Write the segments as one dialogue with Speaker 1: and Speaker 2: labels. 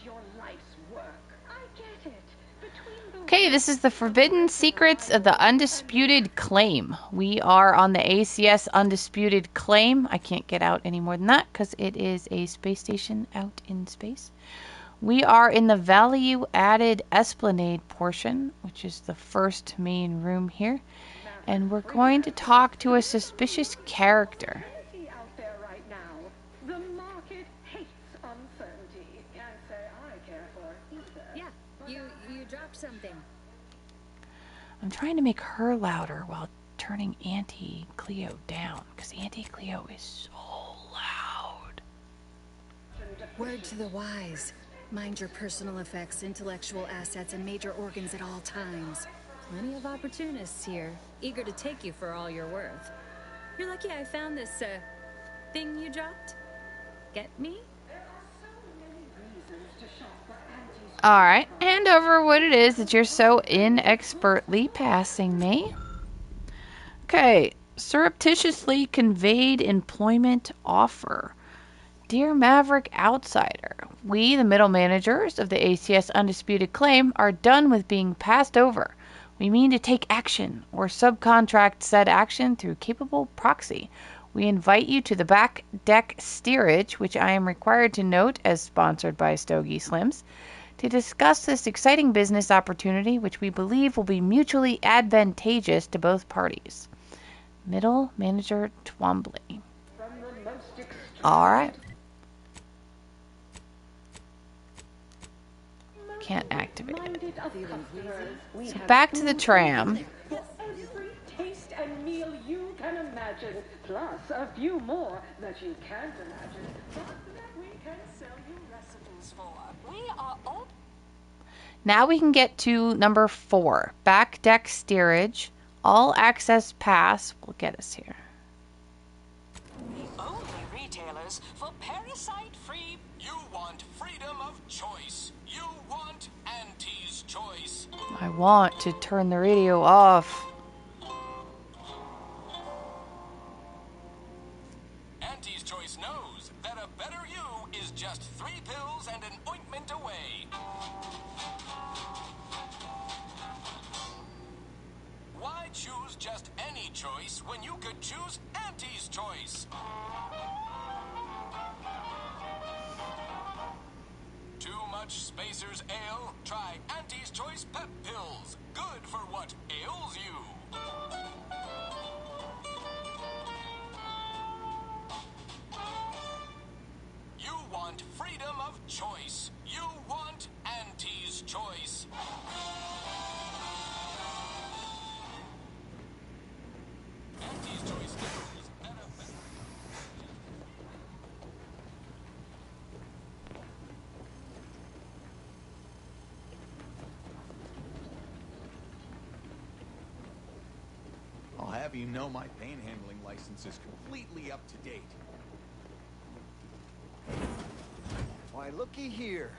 Speaker 1: your life's work. I get it.
Speaker 2: Okay, this is the Forbidden Secrets of the Undisputed Claim. We are on the ACS Undisputed Claim. I can't get out any more than that because it is a space station out in space. We are in the Value Added Esplanade portion, which is the first main room here. And we're going to talk to a suspicious character.
Speaker 1: Out there right now. The market hates uncertainty. Can't say I care for it either.
Speaker 3: Yeah, you dropped something.
Speaker 2: I'm trying to make her louder while turning Auntie Cleo down, because Auntie Cleo is so loud.
Speaker 3: Word to the wise. Mind your personal effects, intellectual assets, and major organs at all times. Plenty of opportunists here, eager to take you for all you're worth. You're lucky I found this, thing you dropped. Get me?
Speaker 2: Alright, hand over what it is that you're so inexpertly passing me. Okay, surreptitiously conveyed employment offer. Dear Maverick Outsider, we, the middle managers of the ACS Undisputed Claim, are done with being passed over. We mean to take action, or subcontract said action through capable proxy. We invite you to the back deck steerage, which I am required to note as sponsored by Stogie Slims, to discuss this exciting business opportunity, which we believe will be mutually advantageous to both parties. Middle Manager Twombly. Alright. Can't activate it. So back to the tram.
Speaker 1: Every taste and meal you can imagine, plus a few more that you can't imagine, but that we can sell you recipes for. We are all...
Speaker 2: Now we can get to number 4. Back deck steerage. All access pass will get us here.
Speaker 4: The only retailers for parasite-free. You want freedom of choice. You want Aunties' choice.
Speaker 2: I want to turn the radio off.
Speaker 4: Aunties' choice knows that a better you is just 3 pills and an ointment away. Why choose just any choice when you could choose Aunties' choice? Too much Spacer's Ale? Try Aunties' Choice Pep Pills. Good for what ails you. You want freedom of choice. You want Aunties' choice. Aunties' choice knows that a better...
Speaker 5: I'll have you know my panhandling license is completely up to date.
Speaker 6: Why, looky here.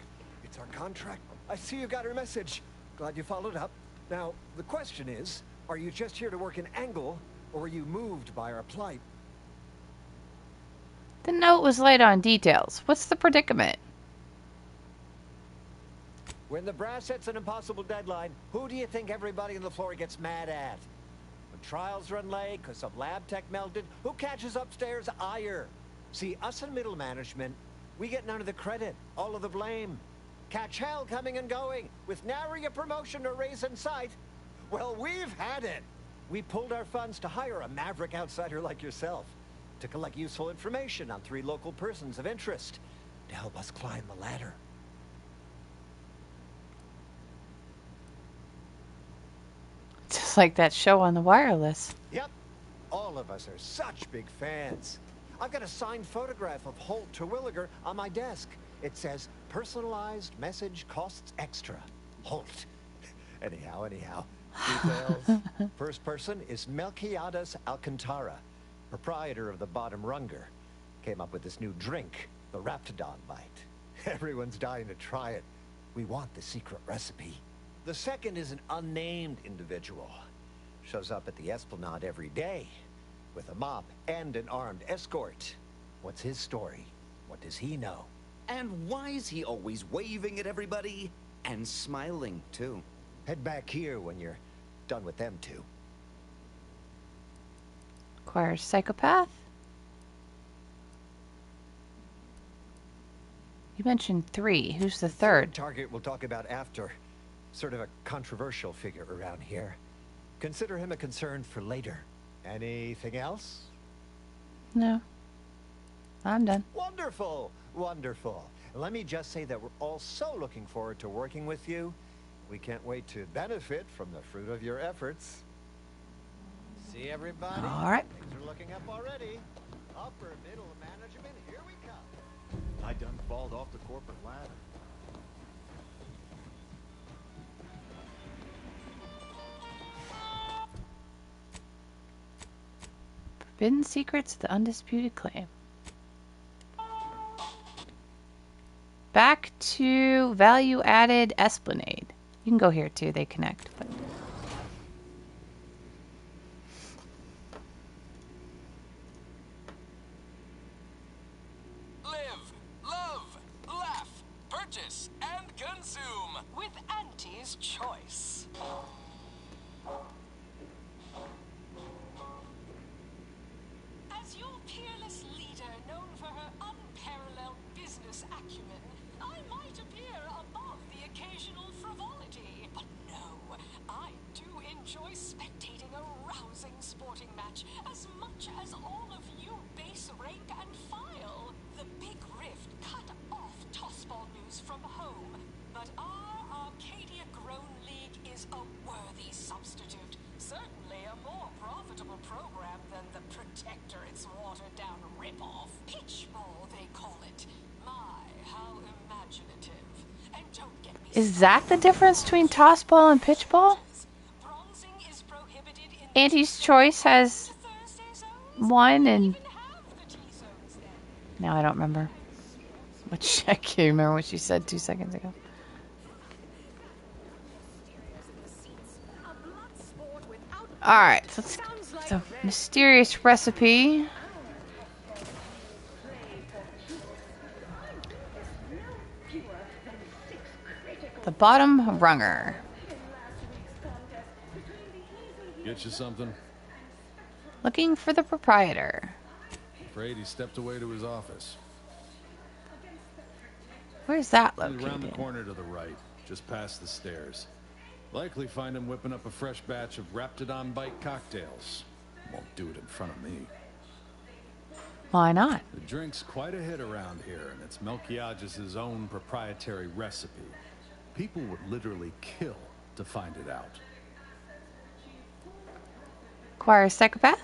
Speaker 6: It's our contract. I see you got our message. Glad you followed up. Now, the question is, are you just here to work an angle, or were you moved by our plight?
Speaker 2: The note was light on details. What's the predicament?
Speaker 6: When the brass sets an impossible deadline, who do you think everybody on the floor gets mad at? When trials run late because some lab tech melted, who catches upstairs ire? See, us in middle management, we get none of the credit, all of the blame. Catch hell coming and going, with nary a promotion or raise in sight. Well, we've had it. We pulled our funds to hire a maverick outsider like yourself, to collect useful information on 3 local persons of interest, to help us climb the ladder.
Speaker 2: Just like that show on the wireless.
Speaker 6: Yep. All of us are such big fans. I've got a signed photograph of Holt Terwilliger on my desk. It says, personalized message costs extra. Holt. Anyhow. Details. First person is Melquiades Alcantara, proprietor of the Bottom Runger. Came up with this new drink, the Raptidon Bite. Everyone's dying to try it. We want the secret recipe. The second is an unnamed individual. Shows up at the Esplanade every day, with a mop and an armed escort. What's his story? What does he know?
Speaker 7: And why is he always waving at everybody? And smiling, too.
Speaker 6: Head back here when you're done with them two.
Speaker 2: Acquire psychopath. You mentioned 3. Who's the third?
Speaker 6: Target we'll talk about after. Sort of a controversial figure around here. Consider him a concern for later. Anything else?
Speaker 2: No. I'm done.
Speaker 6: Wonderful! Wonderful. Let me just say that we're all so looking forward to working with you. We can't wait to benefit from the fruit of your efforts. See everybody?
Speaker 2: All right.
Speaker 6: Things are looking up already. Upper middle management, here we come.
Speaker 5: I done falled off the corporate ladder.
Speaker 2: Forbidden Secrets of the Undisputed Claim. Back to Value Added Esplanade. You can go here too, they connect. But...
Speaker 4: Live, love, laugh, purchase, and consume with Aunties' choice. As your peerless leader, known for her unparalleled business acumen, I might appear above the occasional frivolity. But no, I do enjoy spectating a rousing sporting match as much as all of you base rank and file. The big rift cut off tossball news from home, but our Arcadia-grown league is a worthy substitute. Certainly a more profitable program than the Protectorate's watered-down ripoff. Pitchball, they call it. My, how imaginative. And don't get me
Speaker 2: Is that the difference between tossball and pitchball?
Speaker 4: bronzing is prohibited in
Speaker 2: Auntie's Choice has
Speaker 4: Thursday zones.
Speaker 2: 1 and...
Speaker 4: Even have the T-zones then.
Speaker 2: Now I don't remember. Which, I can't remember what she said 2 seconds ago. Alright, so let's... So, mysterious recipe. The bottom runger.
Speaker 8: Get you something?
Speaker 2: Looking for the proprietor.
Speaker 8: Afraid he stepped away to his office.
Speaker 2: Where's that
Speaker 8: He's around the
Speaker 2: located?
Speaker 8: corner to the right, just past the stairs. Likely find him whipping up a fresh batch of Raptidon Bite cocktails. Won't do it in front of me.
Speaker 2: Why not?
Speaker 8: The drink's quite a hit around here, and it's Melquiades' own proprietary recipe. People would literally kill to find it out.
Speaker 2: Acquire a psychopath?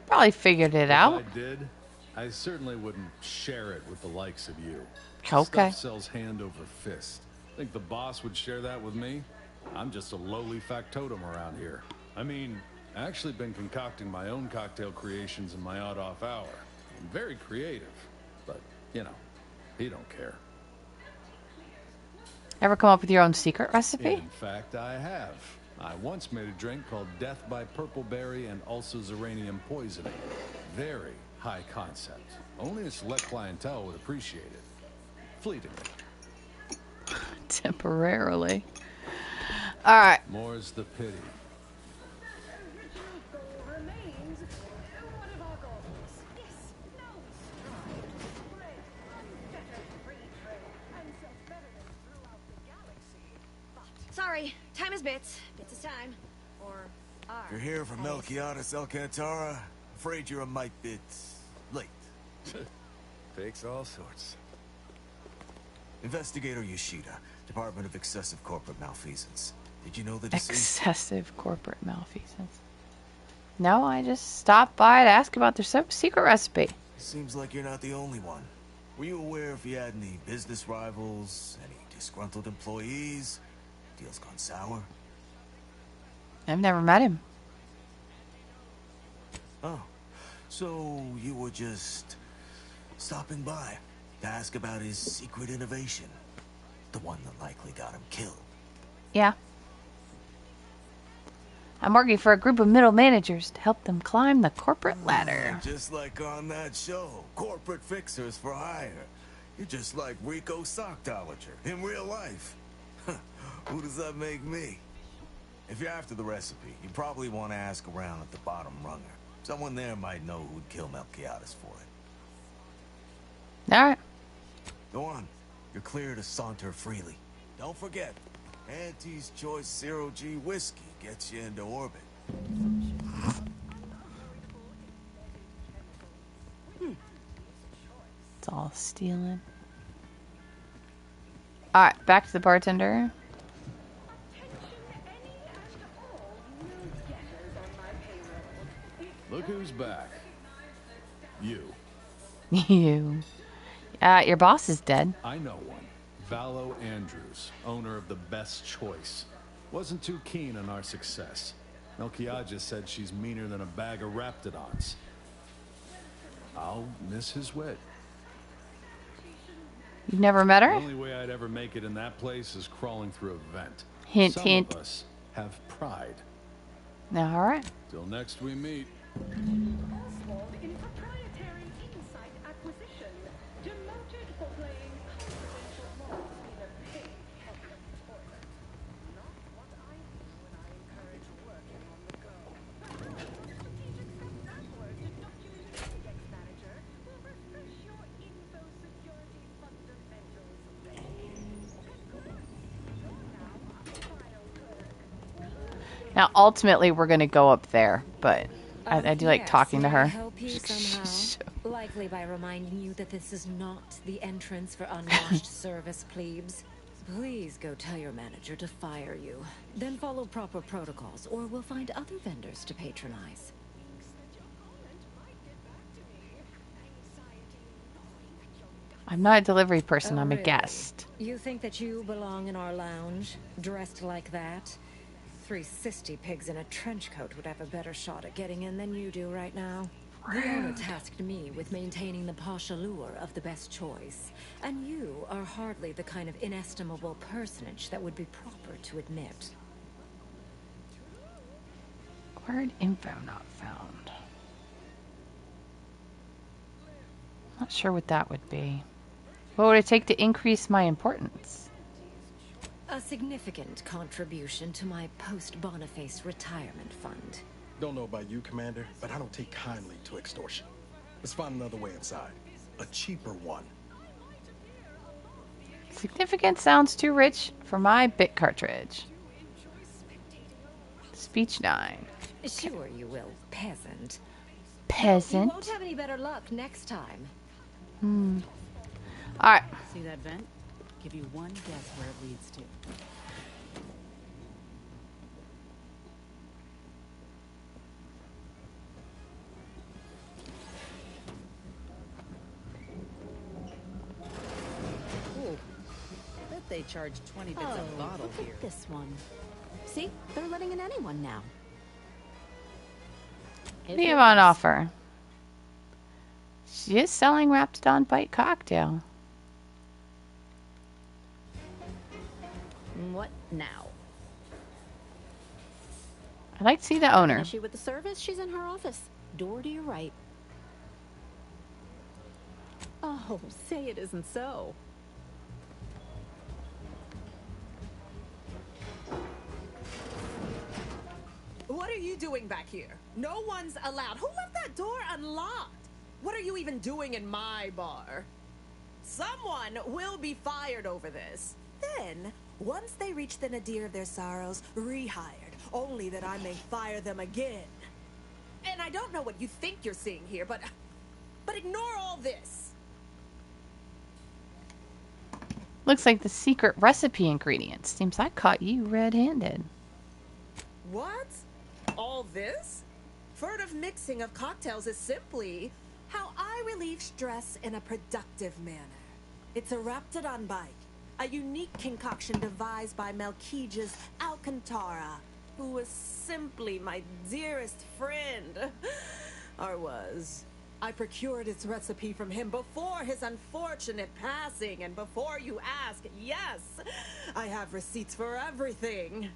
Speaker 2: Probably figured it out.
Speaker 8: If I did, I certainly wouldn't share it with the likes of you.
Speaker 2: Okay.
Speaker 8: Stuff sells hand over fist. Think the boss would share that with me? I'm just a lowly factotum around here. I mean, I actually been concocting my own cocktail creations in my odd-off hour. I'm very creative, but, you know, he don't care.
Speaker 2: Ever come up with your own secret recipe?
Speaker 8: In fact, I have. I once made a drink called Death by Purpleberry and Ulcer-Zeranium Poisoning. Very high concept. Only a select clientele would appreciate it. Fleetingly.
Speaker 2: Temporarily. Alright.
Speaker 8: More's the pity.
Speaker 9: Sorry, time is bits. Bits is time. Or are.
Speaker 10: You're here from Melquiades Alcantara. Afraid you're a mite bit late.
Speaker 5: Fakes all sorts.
Speaker 10: Investigator Yoshida, Department of Excessive Corporate Malfeasance. Did you know the deceased?
Speaker 2: Excessive corporate malfeasance. No, I just stopped by to ask about their secret recipe.
Speaker 10: Seems like you're not the only one. Were you aware if you had any business rivals, any disgruntled employees? Deals gone sour?
Speaker 2: I've never met him.
Speaker 10: Oh, so you were just stopping by to ask about his secret innovation. The one that likely got him killed.
Speaker 2: Yeah. I'm working for a group of middle managers to help them climb the corporate ladder.
Speaker 10: Just like on that show, Corporate Fixers for Hire. You're just like Rico Sockdolager in real life. Who does that make me? If you're after the recipe, you probably want to ask around at the bottom runger. Someone there might know who'd kill Melquiades for it.
Speaker 2: All right.
Speaker 10: Go on. You're clear to saunter freely. Don't forget, Aunties Choice Zero G whiskey gets you into orbit.
Speaker 2: It's all stealing. All right, back to the bartender.
Speaker 8: Look who's back. You.
Speaker 2: You. Your boss is dead.
Speaker 8: I know one. Vallo Andrews, owner of the Best Choice. Wasn't too keen on our success. Melquiades said she's meaner than a bag of raptidons. I'll miss his wit.
Speaker 2: You've never met her?
Speaker 8: The only way I'd ever make it in that place is crawling through a vent.
Speaker 2: Hint,
Speaker 8: Some
Speaker 2: hint.
Speaker 8: of us have pride.
Speaker 2: All right.
Speaker 8: Till next we meet.
Speaker 1: Oswald in proprietary insight acquisition, demoted for playing confidential roles in a paid public toilet. Not what I do when I encourage working on the go. Strategic step backward to document index manager will refresh your info security fundamentals.
Speaker 2: Now, ultimately, we're going to go up there, but I do like talking to her.
Speaker 3: Help you somehow. Likely by reminding you that this is not the entrance for unwashed service plebes. Please go tell your manager to fire you. Then follow proper protocols, or we'll find other vendors to patronize.
Speaker 2: I'm not a delivery person,
Speaker 3: Oh,
Speaker 2: I'm a
Speaker 3: really?
Speaker 2: guest.
Speaker 3: You think that you belong in our lounge, dressed like that? 3 cysty pigs in a trench coat would have a better shot at getting in than you do right now. The owner tasked me with maintaining the posh allure of the Best Choice, and you are hardly the kind of inestimable personage that would be proper to admit.
Speaker 2: Word info not found. Not sure what that would be. What would it take to increase my importance?
Speaker 3: A significant contribution to my post-Boniface retirement fund.
Speaker 11: Don't know about you, Commander, but I don't take kindly to extortion. Let's find another way inside. A cheaper one.
Speaker 2: Significant sounds too rich for my bit cartridge. Speech 9.
Speaker 3: Sure you will, peasant.
Speaker 2: Peasant.
Speaker 3: You won't have any better luck next time.
Speaker 2: Alright.
Speaker 12: See that vent? Give you one guess where it leads to. Ooh, bet they charge 20 bits a bottle
Speaker 9: look
Speaker 12: here.
Speaker 9: at this one. See, they're letting in anyone now.
Speaker 2: What do you have on offer? She is selling Raptidon Bite cocktail.
Speaker 9: What now?
Speaker 2: I'd like to see the owner.
Speaker 9: Issue with the service? She's in her office. Door to your right. Oh, say it isn't so.
Speaker 13: What are you doing back here? No one's allowed. Who left that door unlocked? What are you even doing in my bar? Someone will be fired over this. Then, once they reach the nadir of their sorrows, rehired, only that I may fire them again. And I don't know what you think you're seeing here, but ignore all this.
Speaker 2: Looks like the secret recipe ingredients. Seems I caught you red-handed.
Speaker 13: What? All this? Furtive mixing of cocktails is simply how I relieve stress in a productive manner. It's a Raptidon Bite, a unique concoction devised by Melquiades Alcantara, who was simply my dearest friend. Or was. I procured its recipe from him before his unfortunate passing, and before you ask, yes, I have receipts for everything.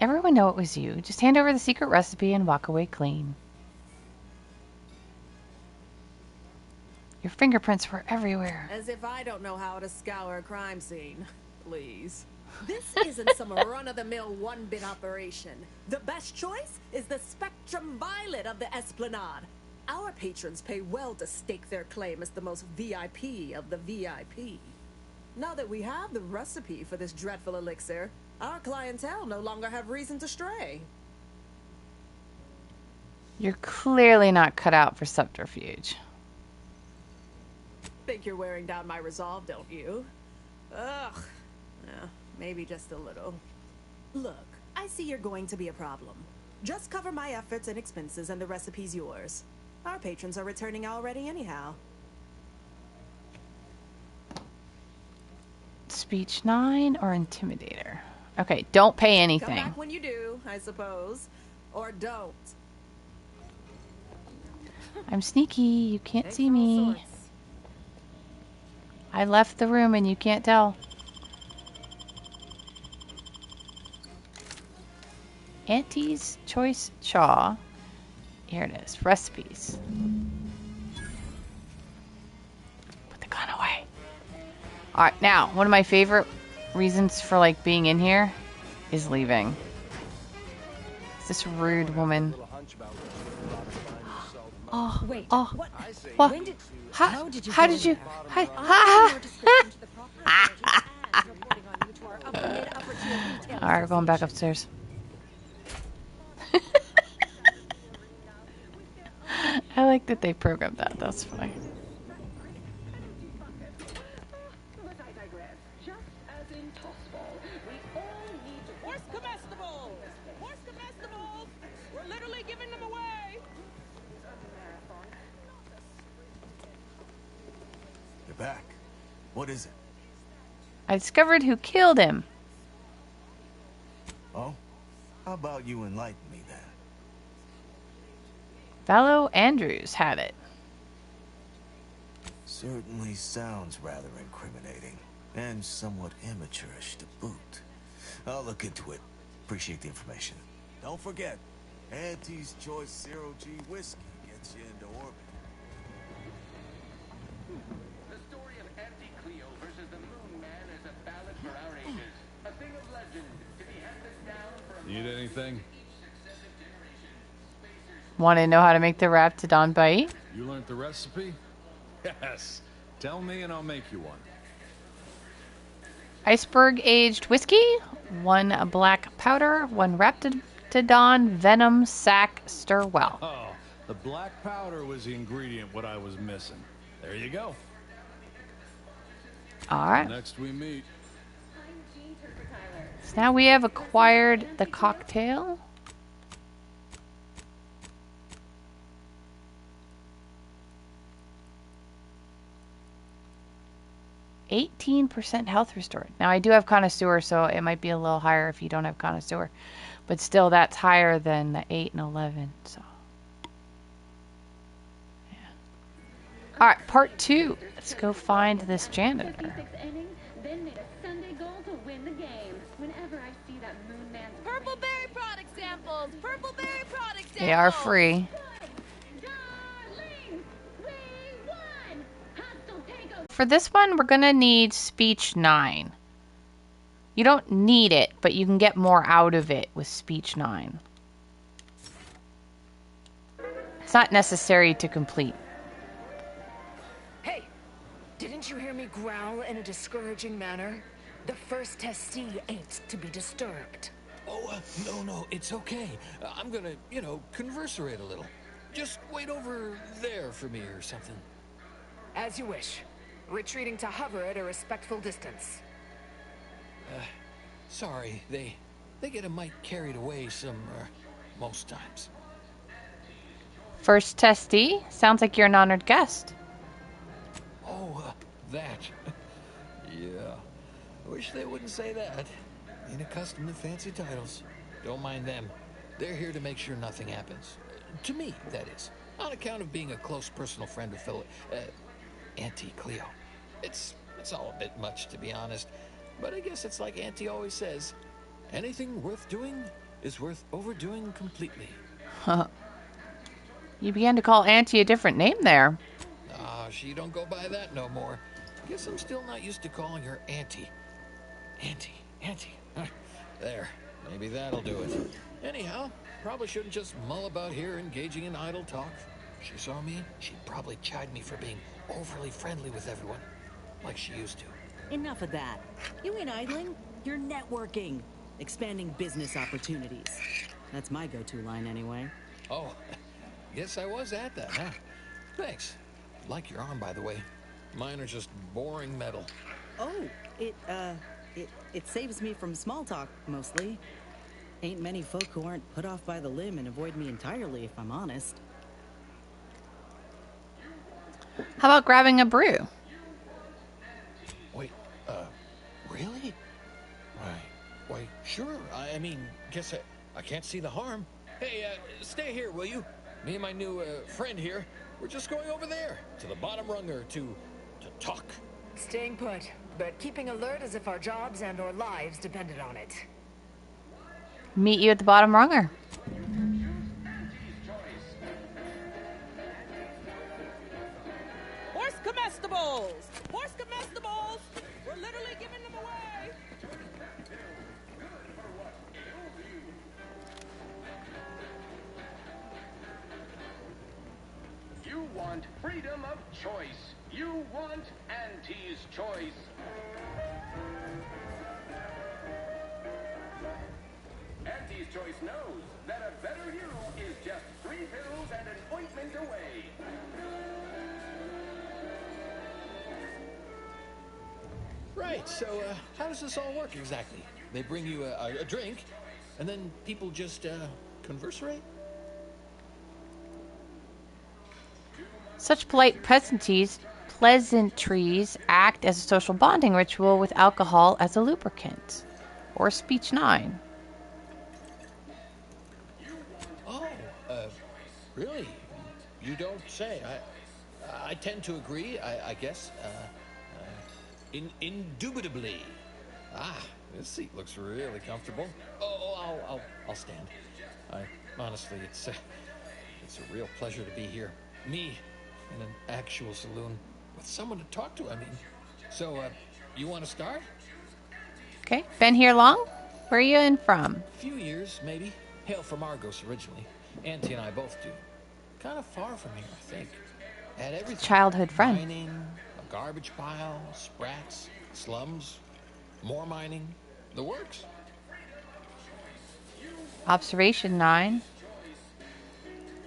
Speaker 2: everyone know it was you. Just hand over the secret recipe and walk away clean. Your fingerprints were everywhere.
Speaker 13: As if I don't know how to scour a crime scene. Please. This isn't some run-of-the-mill one-bit operation. The best choice is the Spectrum Violet of the Esplanade. Our patrons pay well to stake their claim as the most VIP of the VIP. Now that we have the recipe for this dreadful elixir, our clientele no longer have reason to stray.
Speaker 2: You're clearly not cut out for subterfuge.
Speaker 13: Think you're wearing down my resolve, don't you? Ugh. Yeah, maybe just a little. Look, I see you're going to be a problem. Just cover my efforts and expenses and the recipe's yours. Our patrons are returning already anyhow.
Speaker 2: Speech 9 or Intimidator? Okay, don't pay anything.
Speaker 13: Come back when you do, I suppose. Or don't.
Speaker 2: I'm sneaky. You can't see me. I left the room and you can't tell. Aunties Choice Chaw. Here it is. Recipes. Put the gun away. Alright, now, one of my favorite reasons for, like, being in here is leaving. It's this rude woman. Oh,
Speaker 3: wait.
Speaker 2: Oh.
Speaker 3: What?
Speaker 2: What?
Speaker 3: How did you?
Speaker 2: Alright, we're going back upstairs. I like that they programmed that. That's funny.
Speaker 1: But I digress. Just as in Tossball, we all need to...
Speaker 12: Horse comestibles! Horse comestibles! We're literally giving them away!
Speaker 10: You're back. What is it?
Speaker 2: I discovered who killed him.
Speaker 10: Oh? How about you enlighten me then?
Speaker 2: Fellow Andrews had it.
Speaker 10: Certainly sounds rather incriminating. And somewhat amateurish to boot. I'll look into it. Appreciate the information. Don't forget, Auntie's Choice Zero G whiskey gets you into orbit.
Speaker 14: The story of Auntie Cleo versus the Moon Man is a ballad for our ages. A thing of legend to be handed down from...
Speaker 8: Need anything?
Speaker 2: Want to know how to make the Raptidon bite?
Speaker 8: You learned the recipe? Yes. Tell me and I'll make you one.
Speaker 2: Iceberg aged whiskey, 1 black powder, 1 Raptidon venom sac stir well.
Speaker 8: Oh, the black powder was the ingredient what I was missing. There you go.
Speaker 2: Alright.
Speaker 8: Next we meet.
Speaker 2: So now we have acquired the cocktail. %, health restored. Now I do have connoisseur, so it might be a little higher if you don't have connoisseur. But still, that's higher than the 8 and 11. So, yeah. All right, part 2. Let's go find this janitor.
Speaker 9: Purple berry product samples! Purple berry product samples!
Speaker 2: They are free. For this one, we're going to need speech 9. You don't need it, but you can get more out of it with speech 9. It's not necessary to complete.
Speaker 15: Hey, didn't you hear me growl in a discouraging manner? The first testee ain't to be disturbed.
Speaker 16: Oh, no, it's okay. I'm gonna, converserate a little. Just wait over there for me or something.
Speaker 15: As you wish. Retreating to hover at a respectful distance.
Speaker 16: Sorry, they get a mite carried away most times.
Speaker 2: First testee? Sounds like you're an honored guest.
Speaker 16: Oh, that. Yeah. I wish they wouldn't say that. Ain't accustomed to fancy titles. Don't mind them. They're here to make sure nothing happens. To me, that is. On account of being a close personal friend of Auntie Cleo. It's all a bit much, to be honest. But I guess it's like Auntie always says. Anything worth doing is worth overdoing completely.
Speaker 2: You began to call Auntie a different name there.
Speaker 16: She don't go by that no more. Guess I'm still not used to calling her Auntie. Auntie. There, maybe that'll do it. Anyhow, probably shouldn't just mull about here engaging in idle talk. If she saw me, she'd probably chide me for being overly friendly with everyone, like she used to.
Speaker 17: Enough of that. You ain't idling, you're networking, expanding business opportunities. That's my go-to line anyway.
Speaker 16: Oh, guess I was at that, huh? Thanks. Like your arm, by the way. Mine are just boring metal.
Speaker 17: Oh, it saves me from small talk, mostly. Ain't many folk who aren't put off by the limb and avoid me entirely, if I'm honest.
Speaker 2: How about grabbing a brew?
Speaker 16: Wait, really? Why, sure. I mean, guess I can't see the harm. Hey, stay here, will you? Me and my new friend here, we're just going over there, to the bottom runger, to talk.
Speaker 15: Staying put, but keeping alert as if our jobs and our lives depended on it.
Speaker 2: Meet you at the bottom runger.
Speaker 12: Horse comestibles! Horse comestibles! We're literally giving them away!
Speaker 14: You want freedom of choice. You want Aunties' choice. Aunties' choice knows that a better you is just 3 pills and an ointment away.
Speaker 16: Right, so how does this all work exactly? They bring you a drink, and then people just conversate?
Speaker 2: Such polite pleasantries act as a social bonding ritual with alcohol as a lubricant. Or speech 9.
Speaker 16: Oh, really? You don't say. I tend to agree, I guess. Indubitably. This seat looks really comfortable. I'll stand. Honestly, it's a real pleasure to be here. Me, in an actual saloon, with someone to talk to, I mean. So, you want to start?
Speaker 2: Okay. Been here long? Where are you in from?
Speaker 16: A few years, maybe. Hail from Argos originally. Auntie and I both do. Kind of far from here, I think. Had everything.
Speaker 2: Childhood friend.
Speaker 16: Mining, a garbage pile, sprats, slums, more mining, the works.
Speaker 2: Observation 9.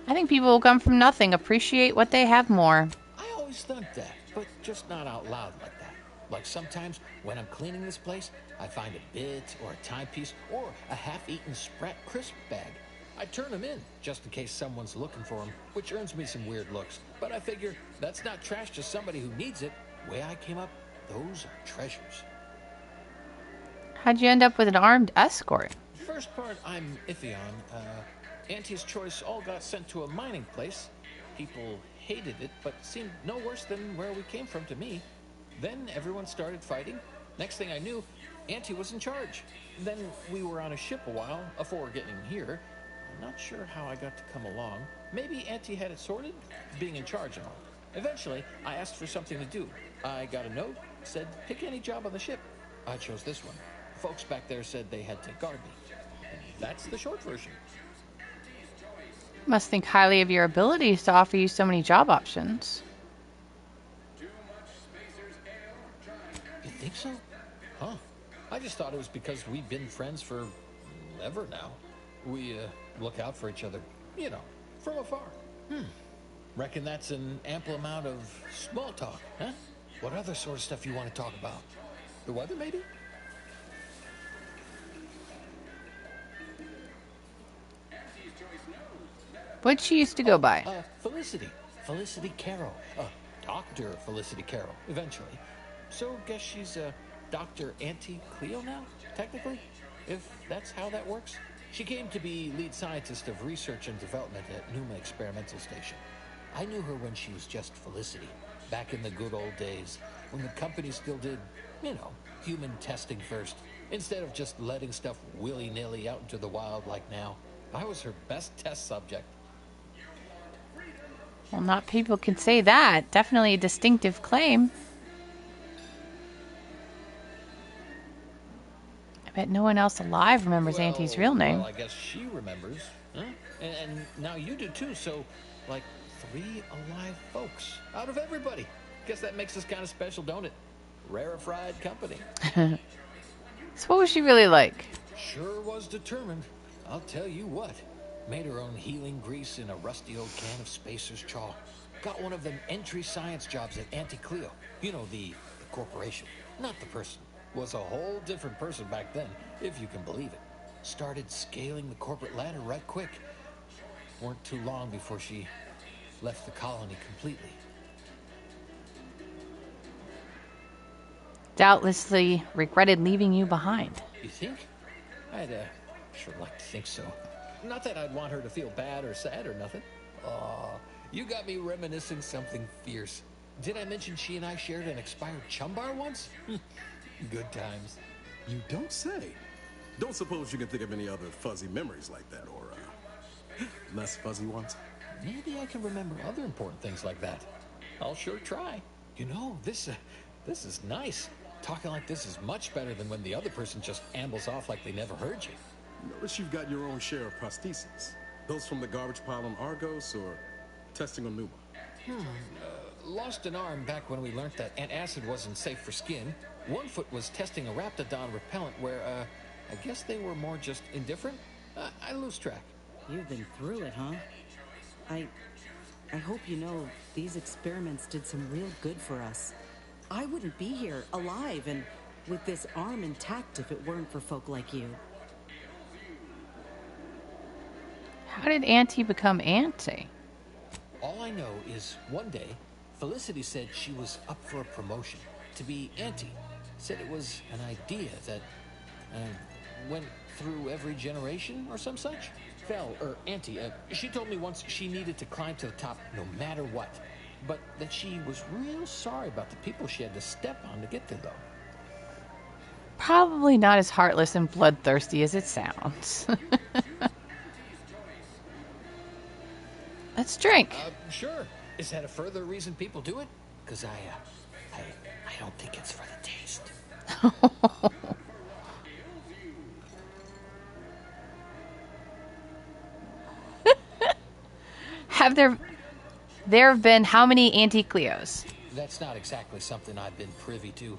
Speaker 2: I think people who come from nothing appreciate what they have more.
Speaker 16: I always thought that, but just not out loud like that. Like sometimes when I'm cleaning this place, I find a bit or a timepiece or a half-eaten Sprat crisp bag. I turn them in just in case someone's looking for them, which earns me some weird looks. But I figure that's not trash to somebody who needs it. Way I came up, those are treasures.
Speaker 2: How'd you end up with an armed escort?
Speaker 16: First part I'm iffy on. Auntie's choice all got sent to a mining place. People hated it, but seemed no worse than where we came from to me. Then everyone started fighting. Next thing I knew, Auntie was in charge. Then we were on a ship a while before getting here. I'm not sure how I got to come along. Maybe Auntie had it sorted, being in charge and all. Eventually, I asked for something to do. I got a note, said pick any job on the ship. I chose this one. Folks back there said they had to guard me. That's the short version.
Speaker 2: Must think highly of your abilities to offer you so many job options.
Speaker 16: You think so? Huh. I just thought it was because we've been friends for ever now. We look out for each other, you know, from afar. Reckon that's an ample amount of small talk, huh? What other sort of stuff you want to talk about? The weather, maybe?
Speaker 2: What'd she used to go by?
Speaker 16: Felicity. Felicity Carroll. Dr. Felicity Carroll, eventually. So, guess she's Dr. Auntie Cleo now, technically? If that's how that works. She came to be lead scientist of research and development at Numa Experimental Station. I knew her when she was just Felicity, back in the good old days, when the company still did, you know, human testing first. instead of just letting stuff willy-nilly out into the wild like now. I was her best test subject.
Speaker 2: Well, not people can say that. Definitely a distinctive claim. I bet no one else alive remembers Auntie's real name.
Speaker 16: Well, I guess she remembers. Huh? And now you do too, so, like, 3 alive folks out of everybody. Guess that makes us kind of special, don't it? Rarefied company.
Speaker 2: So what was she really like?
Speaker 16: Sure was determined. I'll tell you what. Made her own healing grease in a rusty old can of Spacer's Chaw. Got one of them entry science jobs at Auntie Cleo. You know, the corporation, not the person. Was a whole different person back then, if you can believe it. Started scaling the corporate ladder right quick. Weren't too long before she left the colony completely.
Speaker 2: Doubtlessly regretted leaving you behind.
Speaker 16: You think? I'd sure like to think so. Not that I'd want her to feel bad or sad or nothing. Aw, you got me reminiscing something fierce. Did I mention she and I shared an expired chum bar once? Good times.
Speaker 11: You don't say. Don't suppose you can think of any other fuzzy memories like that, or less fuzzy ones?
Speaker 16: Maybe I can remember other important things like that. I'll sure try. You know, this is nice. Talking like this is much better than when the other person just ambles off like they never heard you.
Speaker 11: Notice you've got your own share of prostheses. Those from the garbage pile on Argos or testing on Numa?
Speaker 16: Lost an arm back when we learned that antacid wasn't safe for skin. One foot was testing a Raptidon repellent where, I guess they were more just indifferent. I lose track.
Speaker 17: You've been through it, huh? I hope you know these experiments did some real good for us. I wouldn't be here, alive, and with this arm intact if it weren't for folk like you.
Speaker 2: How did Auntie become Auntie?
Speaker 16: All I know is one day, Felicity said she was up for a promotion to be Auntie. Said it was an idea that went through every generation or some such. Auntie, she told me once she needed to climb to the top no matter what. But that she was real sorry about the people she had to step on to get there, though.
Speaker 2: Probably not as heartless and bloodthirsty as it sounds. Let's drink.
Speaker 16: Sure. Is that a further reason people do it? Because I don't think it's for the taste.
Speaker 2: There have been how many Auntie Cleos?
Speaker 16: That's not exactly something I've been privy to,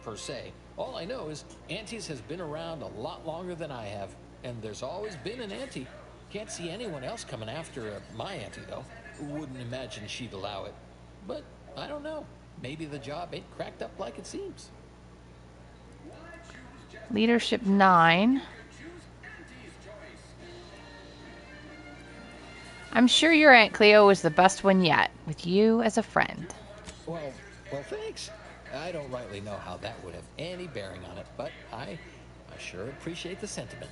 Speaker 16: per se. All I know is Aunties has been around a lot longer than I have, and there's always been an Auntie. Can't see anyone else coming after my Auntie, though. Wouldn't imagine she'd allow it. But I don't know. Maybe the job ain't cracked up like it seems.
Speaker 2: Leadership 9. I'm sure your Aunt Cleo was the best one yet, with you as a friend.
Speaker 16: Well, thanks. I don't rightly know how that would have any bearing on it, but I sure appreciate the sentiment.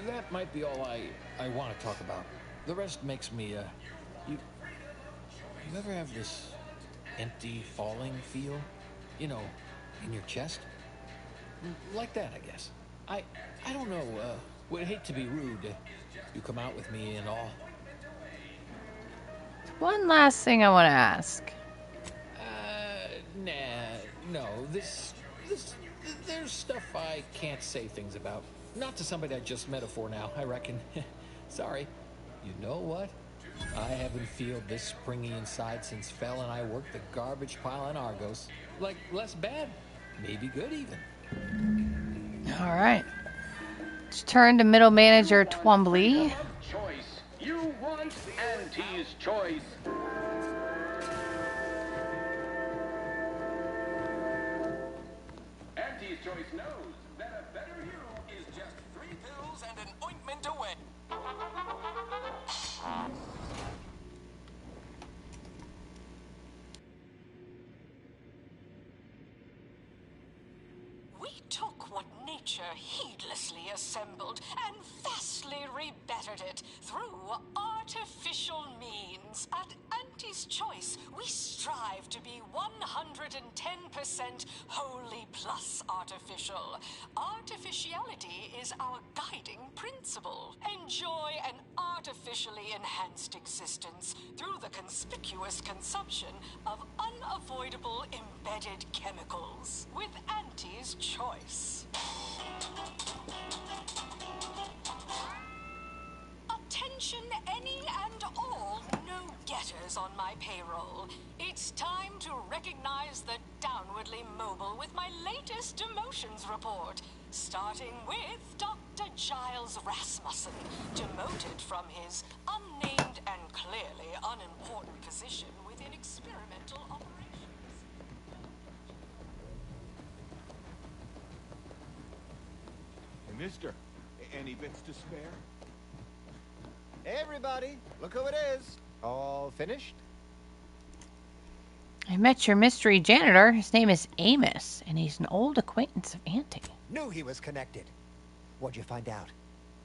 Speaker 16: That might be all I want to talk about. The rest makes me, you ever have this empty falling feel? In your chest? Like that, I guess. I don't know, would hate to be rude. You come out with me and all.
Speaker 2: One last thing I want to ask.
Speaker 16: No. There's stuff I can't say things about. Not to somebody I just met for now, I reckon. Sorry. You know what? I haven't felt this springy inside since Fel and I worked the garbage pile on Argos. Like, less bad. Maybe good, even.
Speaker 2: All right. Let's turn to middle manager Twombly.
Speaker 14: Choice. You want Auntie's choice. Auntie's choice knows that a better you is just 3 pills and an ointment away.
Speaker 4: We took what nature heedlessly assembled and vastly rebettered it through artificial means. At Auntie's Choice, we strive to be 110% wholly plus artificial. Artificiality is our guiding principle. Enjoy an artificially enhanced existence through the conspicuous consumption of unavoidable embedded chemicals with Auntie's Choice. Attention any and all no-getters on my payroll. It's time to recognize the downwardly mobile with my latest demotions report. Starting with Dr. Giles Rasmussen, demoted from his unnamed and clearly unimportant position within experimental operations.
Speaker 5: Hey, mister, any bits to spare?
Speaker 6: Hey, everybody, look who it is. All finished?
Speaker 2: I met your mystery janitor. His name is Amos, and he's an old acquaintance of Auntie.
Speaker 6: Knew he was connected. What'd you find out?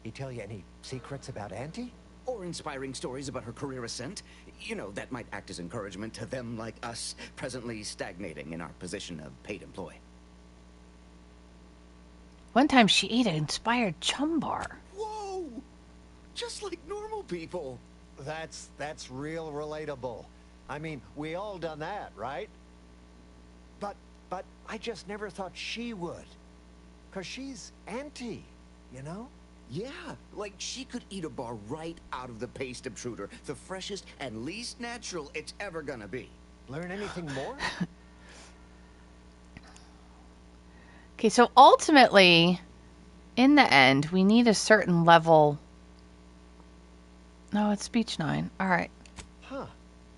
Speaker 6: He tell you any secrets about Auntie?
Speaker 7: Or inspiring stories about her career ascent. You know, that might act as encouragement to them like us, presently stagnating in our position of paid employee.
Speaker 2: One time she ate an inspired chum bar.
Speaker 7: Whoa! Just like normal people.
Speaker 6: That's real relatable. I mean, we all done that, right? But I just never thought she would. 'Cause she's Auntie, you know?
Speaker 7: Yeah, like she could eat a bar right out of the paste obtruder, the freshest and least natural it's ever gonna be.
Speaker 6: Learn anything more?
Speaker 2: Okay, so ultimately, in the end, we need a certain level. No, it's speech 9. All right.
Speaker 6: Huh.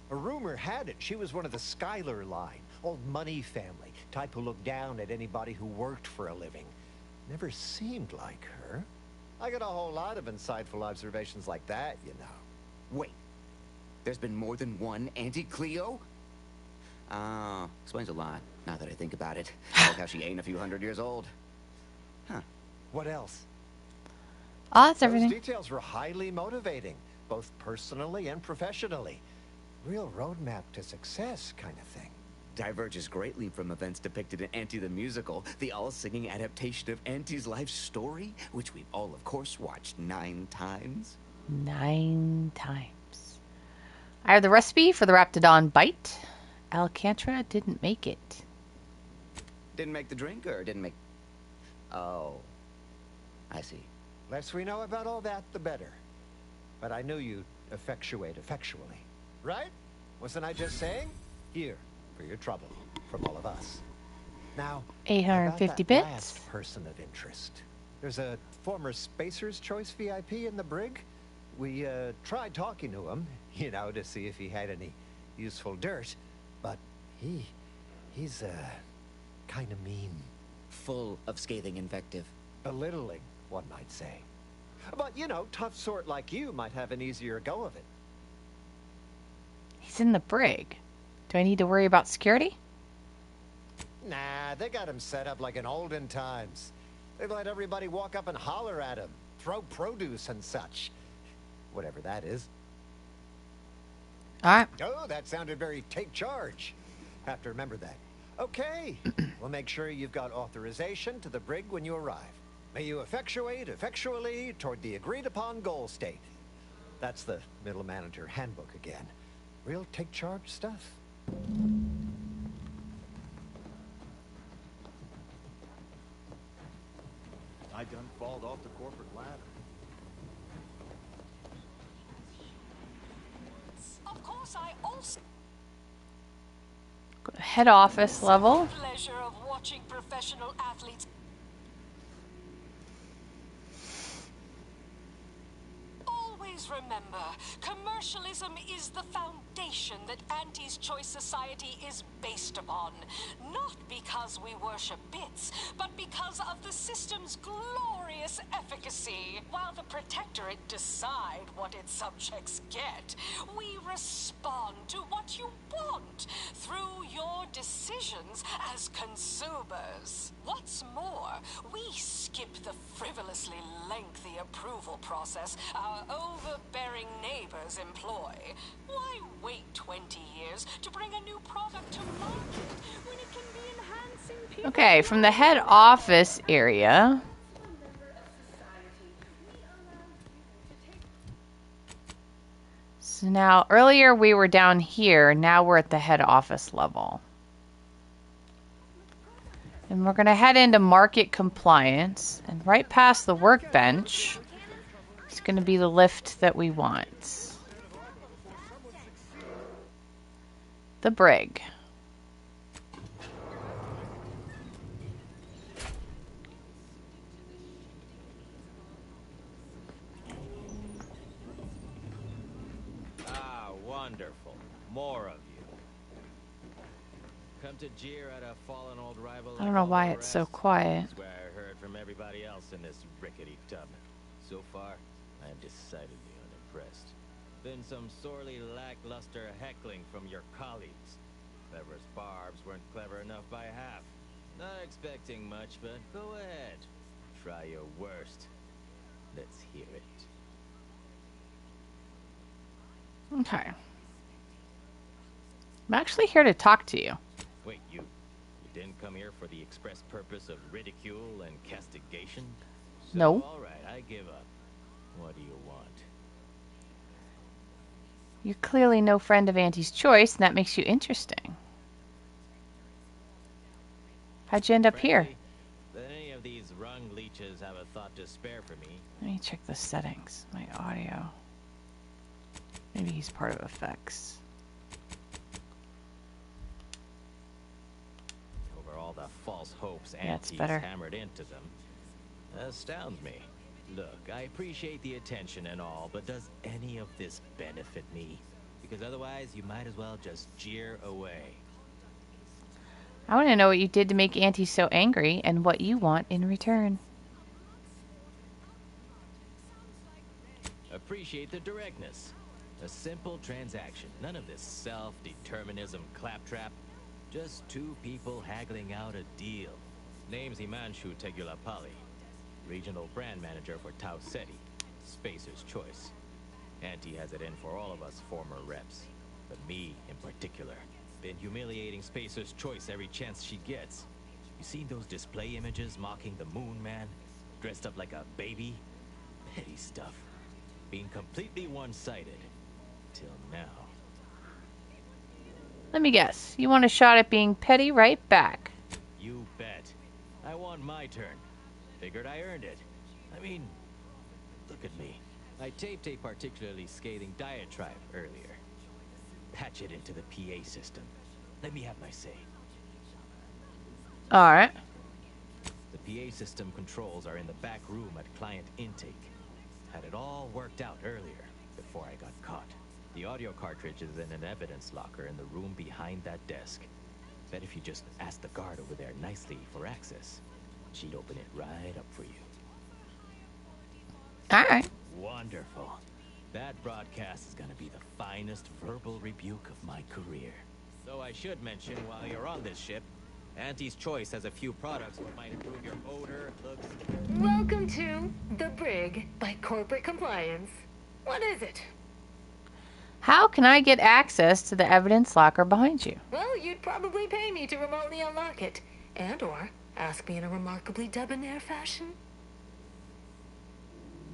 Speaker 6: A rumor had it she was one of the Schuyler line, old money family, type who looked down at anybody who worked for a living. Never seemed like her. I got a whole lot of insightful observations like that, you know.
Speaker 7: Wait, there's been more than one Auntie Cleo? Explains a lot, now that I think about it. Like how she ain't a few hundred years old. Huh.
Speaker 6: What else?
Speaker 2: Oh, that's everything.
Speaker 6: Those details were highly motivating, both personally and professionally. Real roadmap to success kind of thing.
Speaker 7: Diverges greatly from events depicted in Auntie the Musical, the all-singing adaptation of Auntie's life story, which we've all, of course, watched 9 times.
Speaker 2: 9 times. I have the recipe for the Raptidon Bite. Alcantara didn't make it.
Speaker 7: Didn't make the drink, or didn't make... Oh, I see.
Speaker 6: Less we know about all that, the better. But I knew you'd effectuate effectually. Right? Wasn't I just saying? Here, for your trouble, from all of us. Now,
Speaker 2: 850
Speaker 6: about that
Speaker 2: bits.
Speaker 6: last person of interest. There's a former Spacer's Choice VIP in the brig. We tried talking to him, you know, to see if he had any useful dirt. But he's kind of mean.
Speaker 7: Full of scathing invective.
Speaker 6: Belittling, one might say. But, you know, tough sort like you might have an easier go of it.
Speaker 2: He's in the brig. Do I need to worry about security?
Speaker 6: Nah, they got him set up like in olden times. They let everybody walk up and holler at him, throw produce and such. Whatever that is.
Speaker 2: All right.
Speaker 6: Oh, that sounded very take charge. Have to remember that. Okay, we'll make sure you've got authorization to the brig when you arrive. May you effectuate effectually toward the agreed upon goal state. That's the middle manager handbook again. Real take charge stuff.
Speaker 5: I done falled off the corporate ladder.
Speaker 4: Of course, I also
Speaker 2: Go to head office level.
Speaker 4: pleasure of watching professional athletes. Always remember, commercialism is the foundation that Auntie's Choice Society is based upon. Not because we worship bits, but because of the system's glorious efficacy. While the Protectorate decide what its subjects get, we respond to what you want through your decision decisions as consumers. What's more, we skip the frivolously lengthy approval process our overbearing neighbors employ. Why wait 20 years to bring a new product to market when it can be enhancing people's
Speaker 2: Okay, from the head office area. So now, earlier we were down here, now we're at the head office level. And we're going to head into market compliance, and right past the workbench is going to be the lift that we want. The brig.
Speaker 18: Wonderful. More of you. Come to jeer at a fallen old rival.
Speaker 2: I don't know why it's so quiet.
Speaker 18: That's where I heard from everybody else in this rickety tub. So far, I am decidedly unimpressed. Been some sorely lackluster heckling from your colleagues. Clever as barbs weren't clever enough by half. Not expecting much, but go ahead. Try your worst. Let's hear it.
Speaker 2: Okay. I'm actually here to talk to you.
Speaker 18: Wait, you didn't come here for the express purpose of ridicule and castigation? So,
Speaker 2: No.
Speaker 18: All right, I give up. What do you want?
Speaker 2: You're clearly no friend of Auntie's choice, and that makes you interesting. How'd you end up here?
Speaker 18: That any of these rung leeches have a thought to spare for me?
Speaker 2: Let me check the settings. My audio. Maybe he's part of effects.
Speaker 18: Over all the false hopes
Speaker 2: That's
Speaker 18: Aunties
Speaker 2: better.
Speaker 18: hammered into them. Astounds me. Look, I appreciate the attention and all, but does any of this benefit me? Because otherwise, you might as well just jeer away.
Speaker 2: I want to know what you did to make Auntie so angry and what you want in return.
Speaker 18: Appreciate the directness. A simple transaction. None of this self-determinism claptrap. Just two people haggling out a deal. Name's Himanshu Tegulapalli. Regional brand manager for Tau Ceti. Spacer's choice. Auntie has it in for all of us former reps. But me, in particular. Been humiliating Spacer's choice every chance she gets. You seen those display images mocking the Moon Man? Dressed up like a baby? Petty stuff. Being completely one-sided. Till now.
Speaker 2: Let me guess. You want a shot at being petty right back.
Speaker 18: You bet. I want my turn. Figured I earned it. I mean, look at me. I taped a particularly scathing diatribe earlier. Patch it into the PA system. Let me have my say.
Speaker 2: Alright.
Speaker 18: The PA system controls are in the back room at client intake. Had it all worked out earlier, before I got caught. The audio cartridge is in an evidence locker in the room behind that desk. Bet if you just ask the guard over there nicely for access, she'd open it right up for you.
Speaker 2: Alright.
Speaker 18: Wonderful. That broadcast is gonna be the finest verbal rebuke of my career. Though I should mention, while you're on this ship, Auntie's Choice has a few products that might improve your odor, looks...
Speaker 15: Welcome to The Brig by Corporate Compliance. What is it?
Speaker 2: How can I get access to the evidence locker behind you?
Speaker 15: Well, you'd probably pay me to remotely unlock it. And or ask me in a remarkably debonair fashion.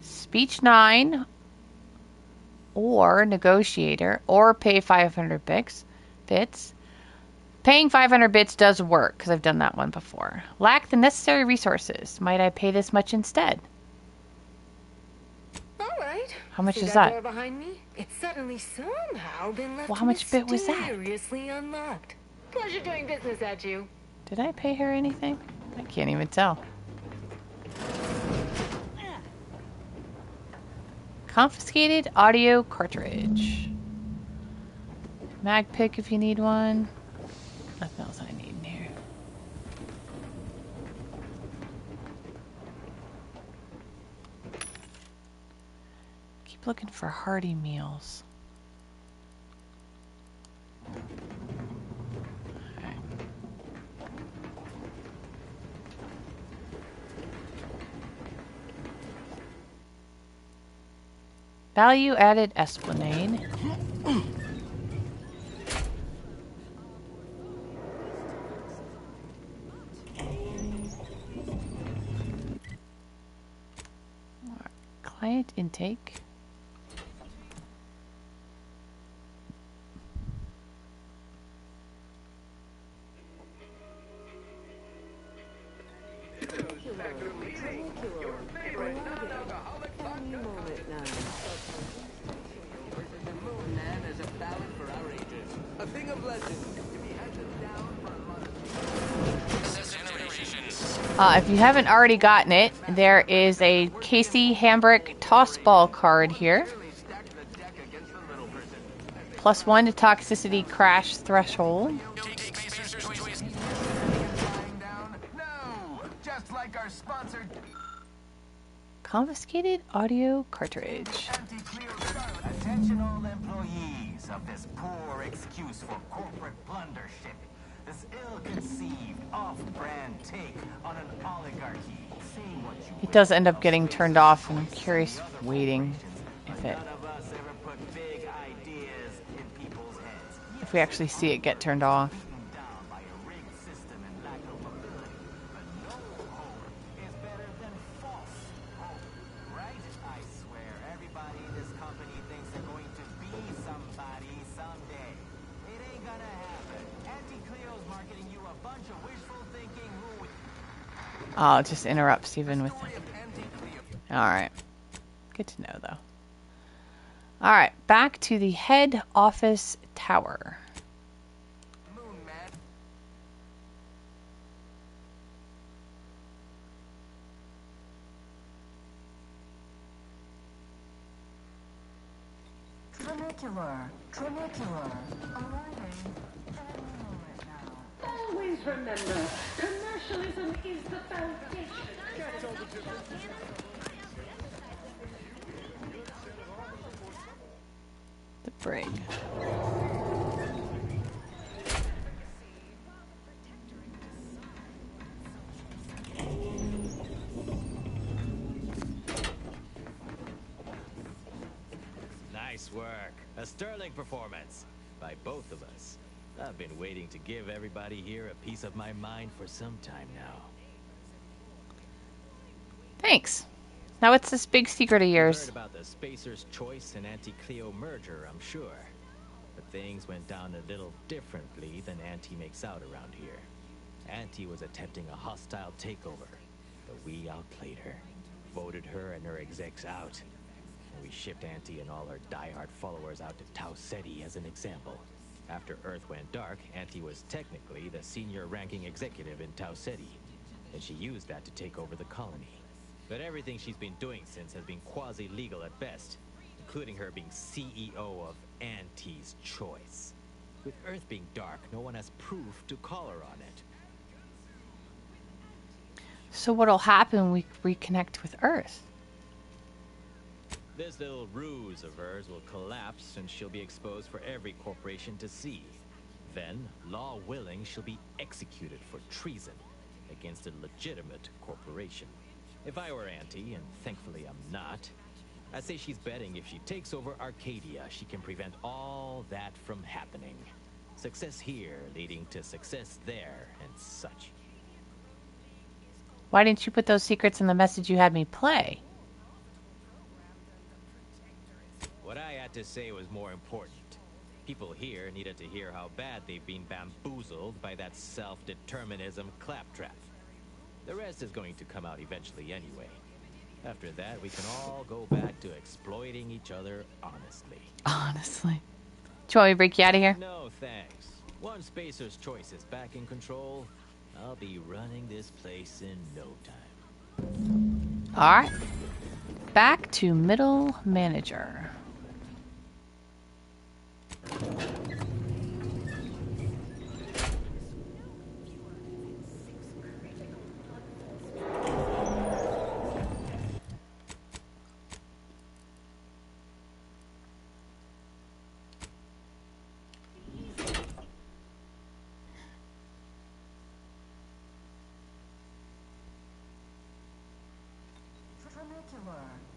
Speaker 2: Speech 9 or negotiator or pay 500 bits. Paying 500 bits does work because I've done that one before. Lack the necessary resources. Might I pay this much instead?
Speaker 15: All right.
Speaker 2: How much
Speaker 15: See
Speaker 2: is
Speaker 15: that
Speaker 2: that?
Speaker 15: door behind me? It's suddenly somehow been left
Speaker 2: Well, how much bit was that?
Speaker 15: mysteriously unlocked. Pleasure doing business at you.
Speaker 2: Did I pay her anything? I can't even tell. Confiscated audio cartridge. Mag pick if you need one. Nothing else I need in here. Keep looking for hearty meals. Okay. Value-added esplanade. Client intake.
Speaker 14: A thing of legend to be handed down for
Speaker 2: If you haven't already gotten it, there is a Casey Hambrick toss ball card here. +1 to toxicity crash threshold.
Speaker 14: just like our sponsored
Speaker 2: Confiscated audio cartridge.
Speaker 19: Attention all employees of this poor excuse for corporate blundership. This ill-conceived, off-brand take on an oligarchy. Say what you
Speaker 2: It does end up getting turned off, and I'm curious waiting if we actually see it get turned off. I'll just interrupt Steven with it. Alright. Good to know, though. Alright, back to the head office tower.
Speaker 1: Trinicular. Always remember, commercialism is the foundation.
Speaker 2: The brig.
Speaker 18: Nice work. A sterling performance by both of us. I've been waiting to give everybody here a piece of my mind for some time now.
Speaker 2: Thanks. Now what's this big secret of
Speaker 18: You
Speaker 2: yours?
Speaker 18: heard about the Spacer's Choice and Auntie Cleo merger, I'm sure. But things went down a little differently than Auntie makes out around here. Auntie was attempting a hostile takeover, but we outplayed her. Voted her and her execs out. And we shipped Auntie and all her diehard followers out to Tau Ceti as an example. After Earth went dark, Auntie was technically the senior ranking executive in Tau Ceti, and she used that to take over the colony. But everything she's been doing since has been quasi-legal at best, including her being CEO of Auntie's Choice. With Earth being dark, no one has proof to call her on it.
Speaker 2: So what'll happen when we reconnect with Earth?
Speaker 18: This little ruse of hers will collapse and she'll be exposed for every corporation to see. Then, law willing, she'll be executed for treason against a legitimate corporation. If I were Auntie, and thankfully I'm not, I'd say she's betting if she takes over Arcadia, she can prevent all that from happening. Success here leading to success there and such.
Speaker 2: Why didn't you put those secrets in the message you had me play?
Speaker 18: What I had to say was more important. People here needed to hear how bad they've been bamboozled by that self-determinism claptrap. The rest is going to come out eventually anyway. After that, we can all go back to exploiting each other honestly.
Speaker 2: Honestly. Do you want me to break you out of here?
Speaker 18: No, thanks. Once Spacer's Choice is back in control, I'll be running this place in no time.
Speaker 2: Alright. Back to middle manager.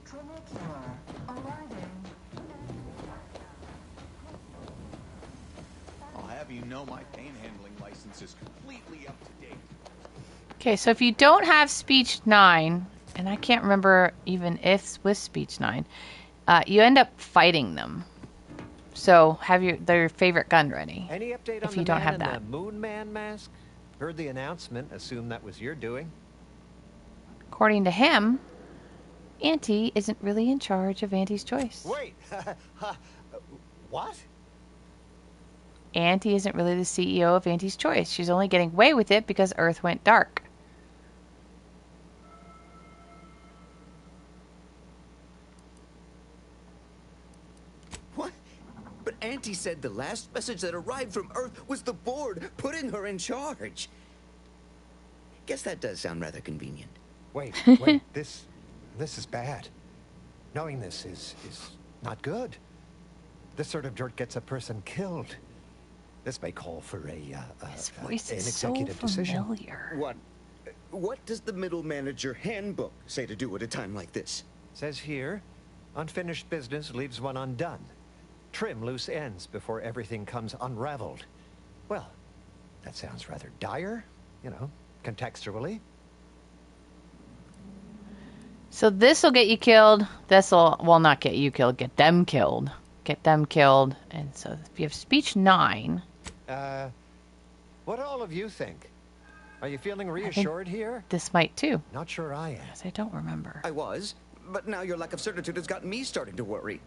Speaker 1: Trinicular. Arriving.
Speaker 5: Now my panhandling license is completely up to date.
Speaker 2: Okay, so if you don't have speech 9, and I can't remember even if with speech 9, you end up fighting them. So have their favorite gun ready.
Speaker 6: Any update on
Speaker 2: if you
Speaker 6: the
Speaker 2: don't
Speaker 6: man
Speaker 2: have
Speaker 6: in
Speaker 2: that.
Speaker 6: the Moon Man mask? Heard the announcement. Assume that was your doing.
Speaker 2: According to him, Auntie isn't really in charge of Auntie's choice.
Speaker 6: Wait, what?
Speaker 2: Auntie isn't really the CEO of Auntie's choice. She's only getting away with it because Earth went dark.
Speaker 7: What? But Auntie said the last message that arrived from Earth was the board putting her in charge. Guess that does sound rather convenient.
Speaker 6: Wait, this is bad. Knowing this is not good. This sort of dirt gets a person killed. This may call for
Speaker 2: His voice
Speaker 6: an
Speaker 2: is
Speaker 6: executive
Speaker 2: so
Speaker 6: decision.
Speaker 2: familiar.
Speaker 7: What does the middle manager handbook say to do at a time like this?
Speaker 6: Says here, unfinished business leaves one undone. Trim loose ends before everything comes unraveled. Well, that sounds rather dire, contextually.
Speaker 2: So this will get you killed. This will, well, not get you killed, get them killed. Get them killed. And so if you have speech 9.
Speaker 6: What do all of you think? Are you feeling reassured here?
Speaker 2: This might too.
Speaker 6: Not sure I am.
Speaker 2: Because I don't remember.
Speaker 7: I was, but now your lack of certitude has gotten me starting to worry.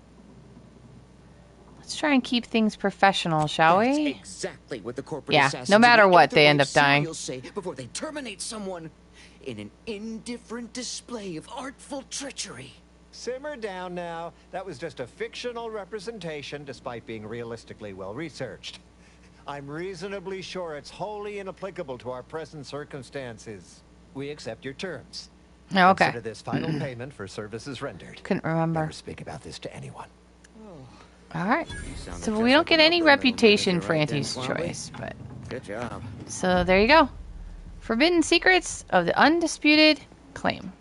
Speaker 2: Let's try and keep things professional, shall
Speaker 7: That's
Speaker 2: we?
Speaker 7: exactly what the corporate
Speaker 2: Yeah,
Speaker 7: assassins
Speaker 2: no matter
Speaker 7: in the
Speaker 2: what, they
Speaker 7: Etherwave
Speaker 2: end up dying.
Speaker 7: serials say before they terminate someone in an indifferent display of artful treachery.
Speaker 6: Simmer down now. That was just a fictional representation despite being realistically well researched. I'm reasonably sure it's wholly inapplicable to our present circumstances. We accept your terms.
Speaker 2: Oh, okay.
Speaker 6: Consider this final payment for services rendered.
Speaker 2: Couldn't remember.
Speaker 6: Never speak about this to anyone.
Speaker 2: All right. So we don't get any reputation for Auntie's choice, but
Speaker 7: Good job.
Speaker 2: so there you go. Forbidden Secrets of the Undisputed Claim.